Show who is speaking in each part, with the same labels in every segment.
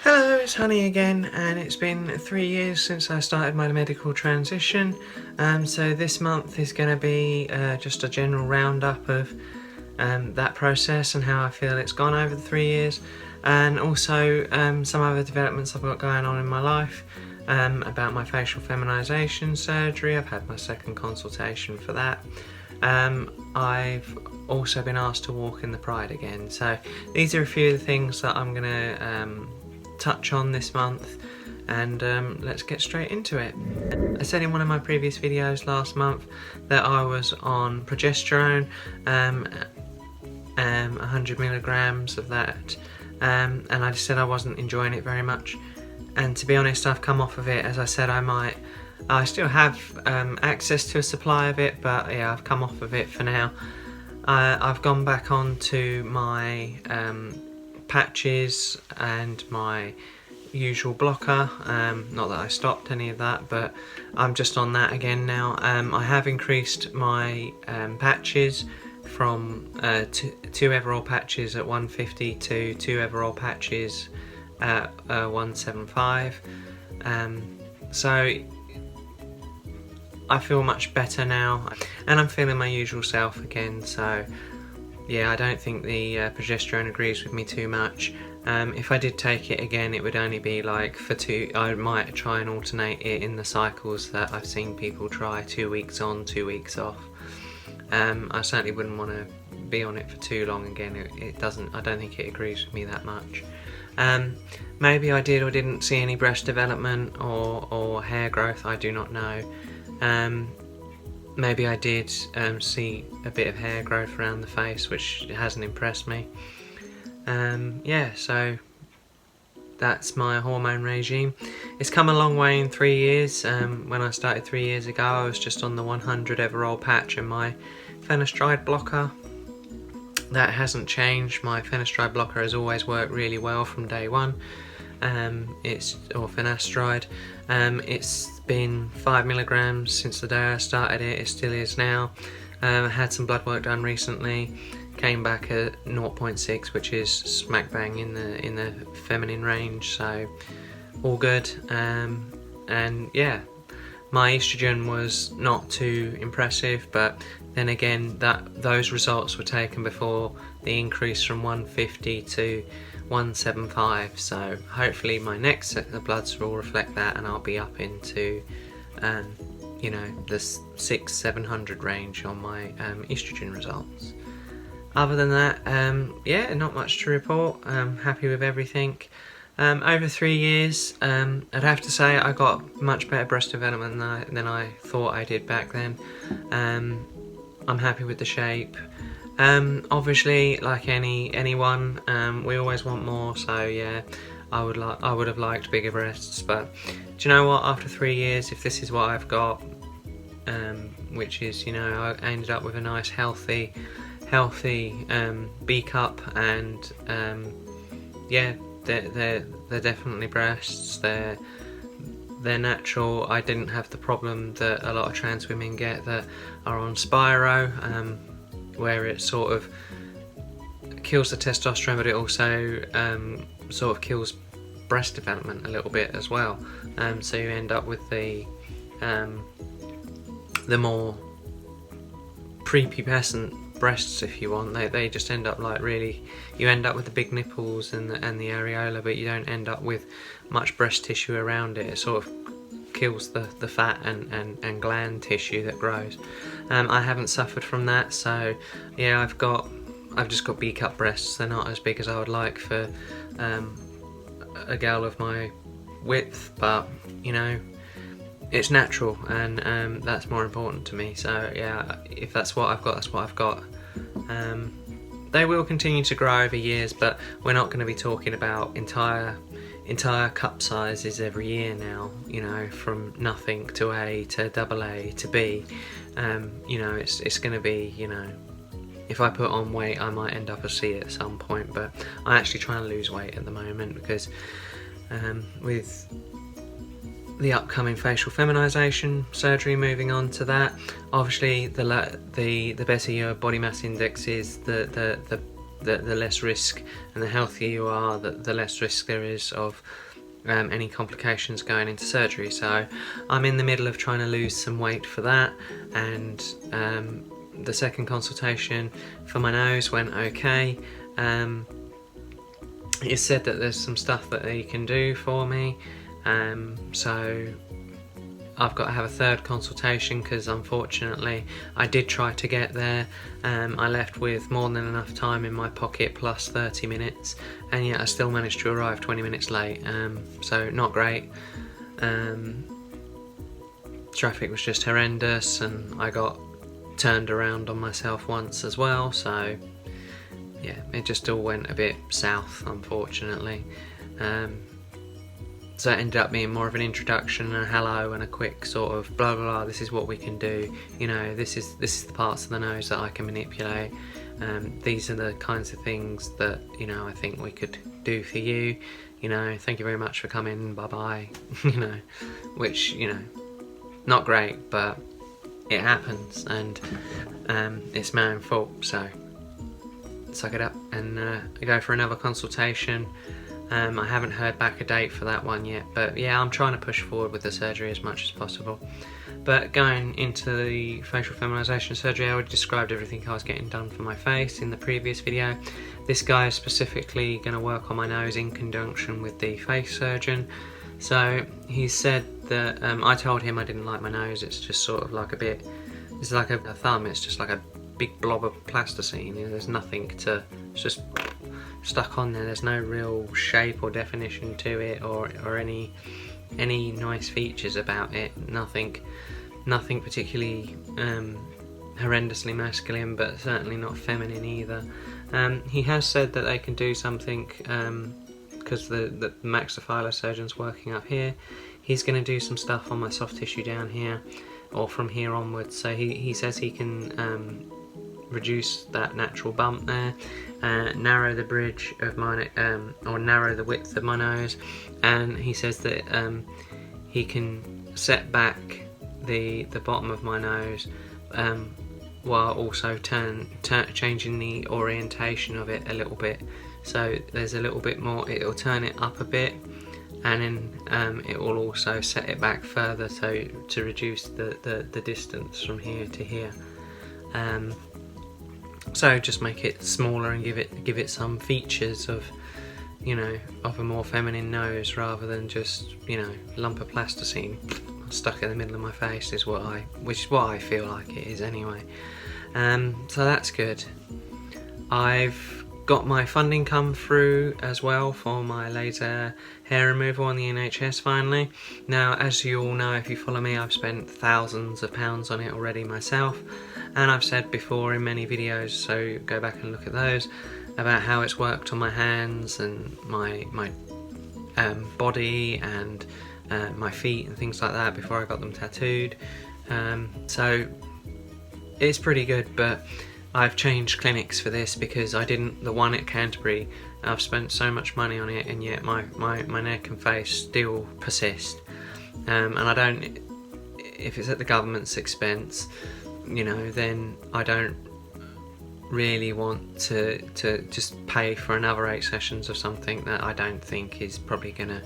Speaker 1: Hello, it's Honey again, and it's been 3 years since I started my medical transition. So this month is going to be just a general roundup of that process and how I feel it's gone over the 3 years, and also some other developments I've got going on in my life about my facial feminisation surgery. I've had my second consultation for that. I've also been asked to walk in the Pride again. So these are a few of the things that I'm going to touch on this month, and let's get straight into it. I said in one of my previous videos last month that I was on progesterone, 100 milligrams of that, and I just said I wasn't enjoying it very much, and to be honest I've come off of it. As I said, I still have access to a supply of it, but yeah, I've come off of it for now. I've gone back on to my patches and my usual blocker, not that I stopped any of that, but I'm just on that again now. I have increased my patches from 2 Everall patches at 150 to 2 Everall patches at 175, so I feel much better now, and I'm feeling my usual self again. So yeah, I don't think the progesterone agrees with me too much. If I did take it again, it would only be like for I might try and alternate it in the cycles that I've seen people try, 2 weeks on, 2 weeks off. I certainly wouldn't want to be on it for too long again. I don't think it agrees with me that much. Maybe I did or didn't see any breast development or hair growth, I do not know. Maybe I did see a bit of hair growth around the face, which hasn't impressed me. Yeah, so that's my hormone regime. It's come a long way in 3 years. When I started 3 years ago, I was just on the 100 Everall patch and my finasteride blocker. That hasn't changed. My finasteride blocker has always worked really well from day one. Or finasteride. It's been 5 milligrams since the day I started it. It still is now. I had some blood work done recently. Came back at 0.6, which is smack bang in the feminine range. So all good. And yeah, my estrogen was not too impressive, but then again, those results were taken before the increase from 150 to 175, so hopefully my next set of bloods will reflect that, and I'll be up into you know, the 600-700 range on my estrogen results. Other than that, yeah, not much to report. I'm happy with everything. Over 3 years, I'd have to say I got much better breast development than I thought I did back then. I'm happy with the shape. Obviously, like anyone, we always want more. So yeah, I would have liked bigger breasts, but do you know what? After 3 years, if this is what I've got, which is, you know, I ended up with a nice healthy B cup, and yeah, they're definitely breasts. They're natural. I didn't have the problem that a lot of trans women get that are on Spiro, where it sort of kills the testosterone, but it also sort of kills breast development a little bit as well. So you end up with the more prepubescent breasts, if you want. They just end up like really, you end up with the big nipples and the areola, but you don't end up with much breast tissue around it. It sort of kills the fat and gland tissue that grows. I haven't suffered from that, so yeah, I've just got B cup breasts. They're not as big as I would like for a girl of my width, but you know, it's natural, and that's more important to me. So yeah, if that's what I've got, that's what I've got. They will continue to grow over years, but we're not going to be talking about entire cup sizes every year now, you know, from nothing to A to double A to B. You know, it's going to be, you know, if I put on weight, I might end up a C at some point, but I'm actually trying to lose weight at the moment because with the upcoming facial feminisation surgery, moving on to that, obviously the better your body mass index is, the the less risk, and the healthier you are, the less risk there is of any complications going into surgery. So I'm in the middle of trying to lose some weight for that, and the second consultation for my nose went okay. It said that there's some stuff that they can do for me, so I've got to have a third consultation, because unfortunately I did try to get there. I left with more than enough time in my pocket plus 30 minutes, and yet I still managed to arrive 20 minutes late, so not great. Traffic was just horrendous, and I got turned around on myself once as well, so yeah, it just all went a bit south, unfortunately. So it ended up being more of an introduction and a hello and a quick sort of blah blah blah, this is what we can do, you know, this is the parts of the nose that I can manipulate, these are the kinds of things that, you know, I think we could do for you, you know, thank you very much for coming, bye bye. You know, which, you know, not great, but it happens, and it's my own fault, so suck it up and go for another consultation. I haven't heard back a date for that one yet, but yeah, I'm trying to push forward with the surgery as much as possible. But going into the facial feminization surgery, I already described everything I was getting done for my face in the previous video. This guy is specifically going to work on my nose in conjunction with the face surgeon. So he said that I told him I didn't like my nose. It's just sort of like a bit, it's like a thumb, it's just like a big blob of plasticine, you know, there's nothing to, it's just stuck on there, there's no real shape or definition to it, or any nice features about it, nothing particularly horrendously masculine, but certainly not feminine either. He has said that they can do something, because the maxillofacial surgeon's working up here, he's going to do some stuff on my soft tissue down here, or from here onwards, so he says he can reduce that natural bump there, narrow the bridge of my, or narrow the width of my nose, and he says that he can set back the bottom of my nose, while also changing the orientation of it a little bit, so there's a little bit more, it'll turn it up a bit, and then it will also set it back further, so to reduce the distance from here to here. So just make it smaller and give it some features of, you know, of a more feminine nose, rather than just, you know, lump of plasticine stuck in the middle of my face, which is what I feel like it is anyway. So that's good. I've got my funding come through as well for my laser hair removal on the NHS finally. Now, as you all know, if you follow me, I've spent thousands of pounds on it already myself, and I've said before in many videos, so go back and look at those, about how it's worked on my hands and my body and my feet and things like that before I got them tattooed. So it's pretty good, but I've changed clinics for this because the one at Canterbury, I've spent so much money on it, and yet my neck and face still persist. And I don't, if it's at the government's expense, you know, then I don't really want to just pay for another 8 sessions of something that I don't think is probably gonna,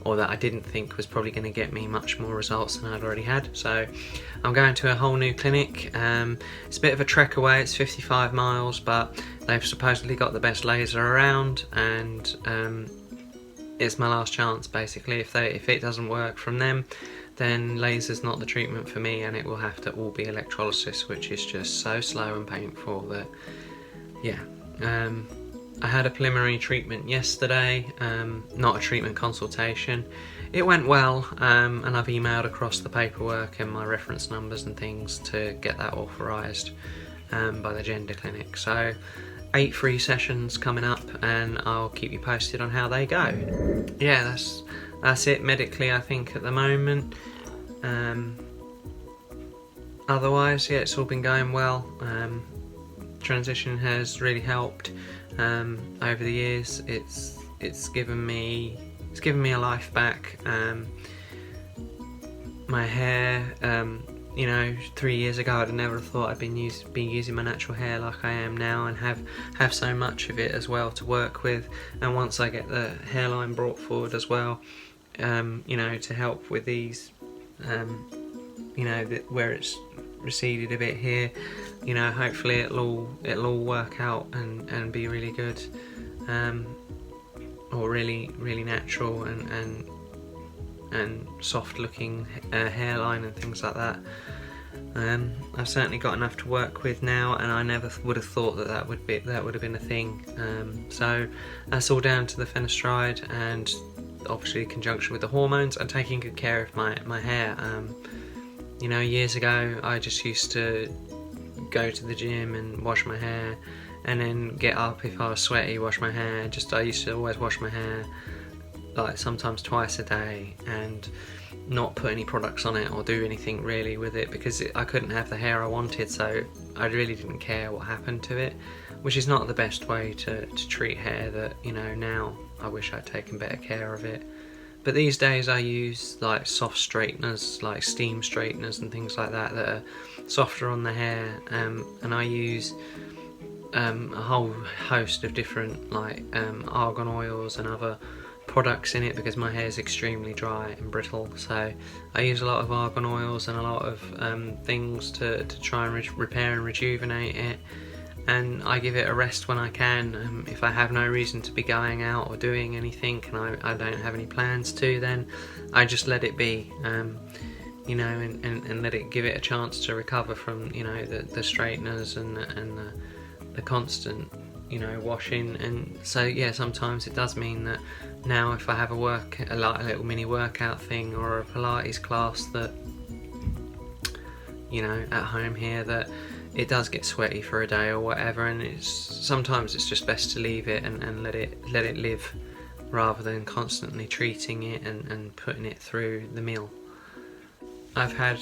Speaker 1: or that I didn't think was probably going to get me much more results than I'd already had. So I'm going to a whole new clinic. It's a bit of a trek away, it's 55 miles, but they've supposedly got the best laser around, and it's my last chance basically. If it doesn't work from them, then laser's not the treatment for me, and it will have to all be electrolysis, which is just so slow and painful that, yeah. I had a preliminary treatment yesterday, not a treatment consultation. It went well, and I've emailed across the paperwork and my reference numbers and things to get that authorised by the gender clinic. So 8 free sessions coming up, and I'll keep you posted on how they go. Yeah, that's it medically, I think, at the moment. Otherwise, yeah, it's all been going well. Transition has really helped. Over the years, it's given me a life back. My hair you know, 3 years ago I'd never have thought I'd be using my natural hair like I am now, and have so much of it as well to work with. And once I get the hairline brought forward as well, you know, to help with these, you know, where it's receded a bit here, you know, hopefully it'll all work out and be really good, or really natural and soft looking hairline and things like that. I've certainly got enough to work with now, and I never would have thought that would have been a thing. So that's all down to the fenestride, and obviously in conjunction with the hormones and taking good care of my hair. You know, years ago I just used to go to the gym and wash my hair, and then get up if I was sweaty, wash my hair. I used to always wash my hair, like sometimes twice a day, and not put any products on it or do anything really with it, because I couldn't have the hair I wanted, so I really didn't care what happened to it, which is not the best way to treat hair. That, you know, now I wish I'd taken better care of it. But these days I use like soft straighteners, like steam straighteners and things like that are softer on the hair, and I use a whole host of different like argan oils and other products in it, because my hair is extremely dry and brittle. So I use a lot of argan oils and a lot of things to try and repair and rejuvenate it, and I give it a rest when I can. If I have no reason to be going out or doing anything, and I don't have any plans to, then I just let it be, you know, and let it give it a chance to recover from, you know, the straighteners and the constant, you know, washing. And so yeah, sometimes it does mean that now if I have a little mini workout thing or a Pilates class that, you know, at home here, that it does get sweaty for a day or whatever, and sometimes it's just best to leave it and let it live, rather than constantly treating it and putting it through the mill. I've had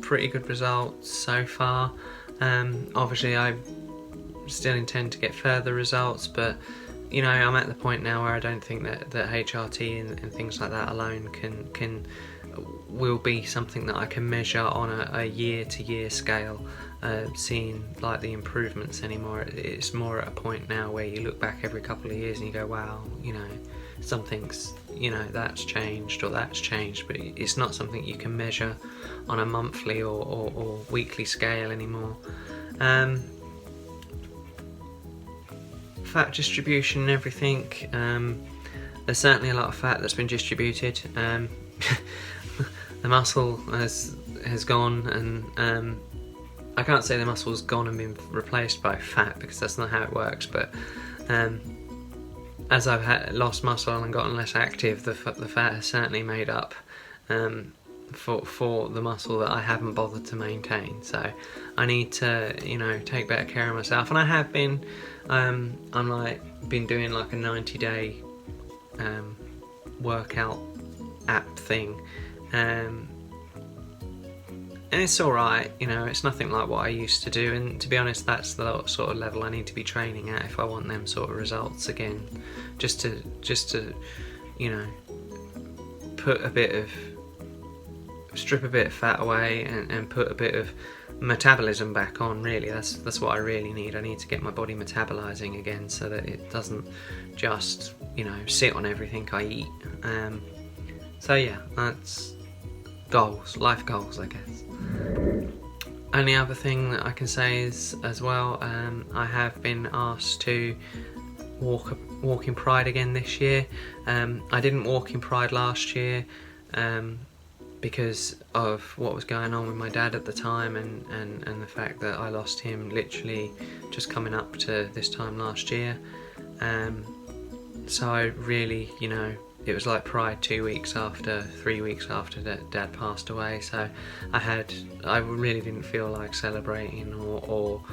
Speaker 1: pretty good results so far. Obviously I still intend to get further results, but you know, I'm at the point now where I don't think that HRT and things like that alone will be something that I can measure on a year-to-year scale, seeing like the improvements anymore. It's more at a point now where you look back every couple of years and you go, wow, you know, something's, you know, that's changed or that's changed, but it's not something you can measure on a monthly or weekly scale anymore. Fat distribution and everything, there's certainly a lot of fat that's been distributed. The muscle has gone, and I can't say the muscle's gone and been replaced by fat, because that's not how it works, but as I've lost muscle and gotten less active, the fat has certainly made up for the muscle that I haven't bothered to maintain. So I need to, you know, take better care of myself, and I have been. I'm been doing like a 90-day workout app thing, and it's alright, you know, it's nothing like what I used to do, and to be honest, that's the sort of level I need to be training at if I want them sort of results again. Just to you know, strip a bit of fat away and put a bit of metabolism back on. Really, that's what I really need. I need to get my body metabolizing again, so that it doesn't just, you know, sit on everything I eat. So yeah, that's life goals, I guess. Only other thing that I can say is, as well, I have been asked to walk in Pride again this year. I didn't walk in Pride last year because of what was going on with my dad at the time, and the fact that I lost him literally just coming up to this time last year. So I really, you know, it was like Pride 3 weeks after that Dad passed away. So I really didn't feel like celebrating or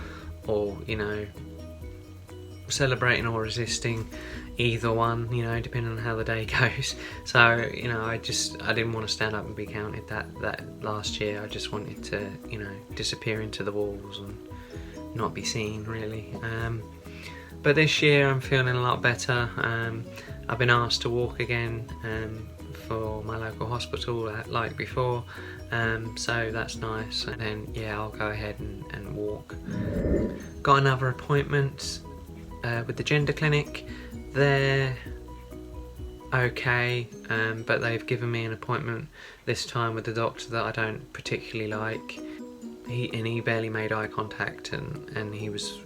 Speaker 1: you know, celebrating or resisting either one, you know, depending on how the day goes. So, you know, I didn't want to stand up and be counted that last year. I just wanted to, you know, disappear into the walls and not be seen, really. But this year I'm feeling a lot better. I've been asked to walk again for my local hospital like before, so that's nice. And then yeah, I'll go ahead and walk. Got another appointment with the gender clinic. They're okay, but they've given me an appointment this time with the doctor that I don't particularly like. He barely made eye contact, and he was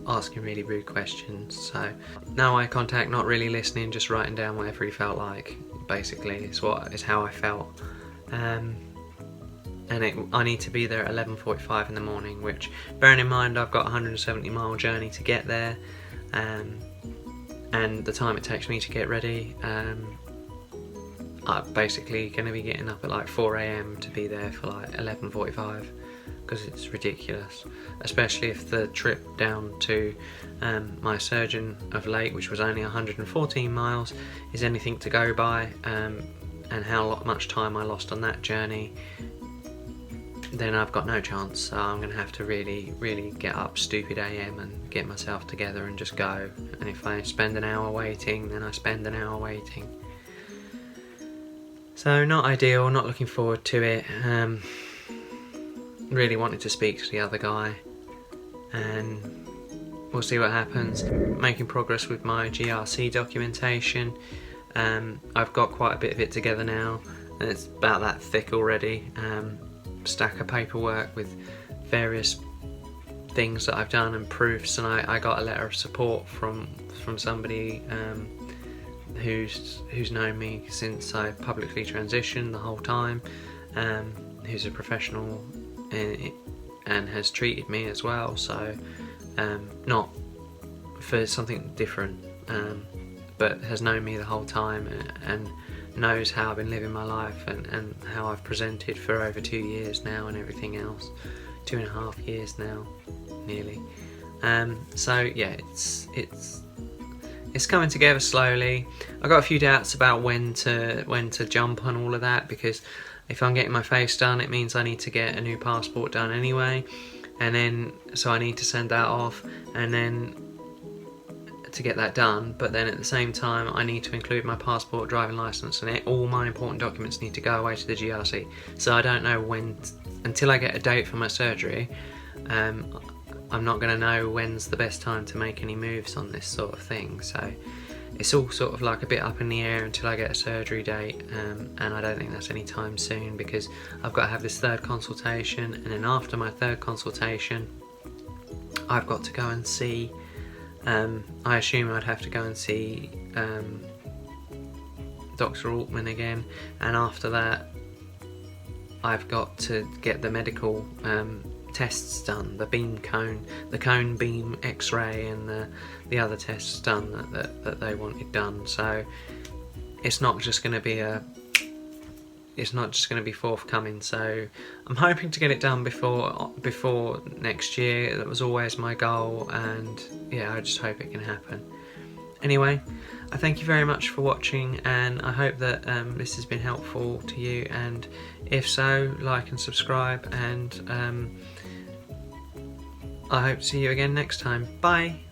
Speaker 1: asking really rude questions. So no eye contact, not really listening, just writing down whatever he felt like. Basically, is how I felt. And I need to be there at 11:45 in the morning, which, bearing in mind I've got a 170-mile journey to get there, and the time it takes me to get ready, I'm basically going to be getting up at like 4 AM to be there for like 11:45, because it's ridiculous, especially if the trip down to my surgeon of late, which was only 114 miles, is anything to go by, and how much time I lost on that journey. Then I've got no chance, so I'm going to have to really get up stupid AM and get myself together and just go. And if I spend an hour waiting, then I spend an hour waiting. So not ideal, not looking forward to it. Really wanted to speak to the other guy, and we'll see what happens. Making progress with my GRC documentation. I've got quite a bit of it together now, and it's about that thick already. Stack of paperwork with various things that I've done and proofs, and I got a letter of support from somebody who's known me since I publicly transitioned the whole time, who's a professional and has treated me as well, so not for something different, but has known me the whole time and knows how I've been living my life and how I've presented for over 2 years now and everything else. 2.5 years now, nearly. So yeah, it's coming together slowly. I've got a few doubts about when to jump on all of that, because if I'm getting my face done, it means I need to get a new passport done anyway, and then so I need to send that off, and then to get that done, but then at the same time I need to include my passport, driving license, and all my important documents need to go away to the GRC. So I don't know when, until I get a date for my surgery, I'm not going to know when's the best time to make any moves on this sort of thing. So it's all sort of like a bit up in the air until I get a surgery date, and I don't think that's any time soon, because I've got to have this third consultation, and then after my third consultation I've got to go and see, I assume I'd have to go and see Dr. Altman again, and after that I've got to get the medical tests done, the cone beam x-ray, and the other tests done that they wanted done. So it's not just going to be forthcoming. So I'm hoping to get it done before next year. That was always my goal, and yeah, I just hope it can happen. Anyway, I thank you very much for watching, and I hope that this has been helpful to you, and if so, like and subscribe, and I hope to see you again next time. Bye!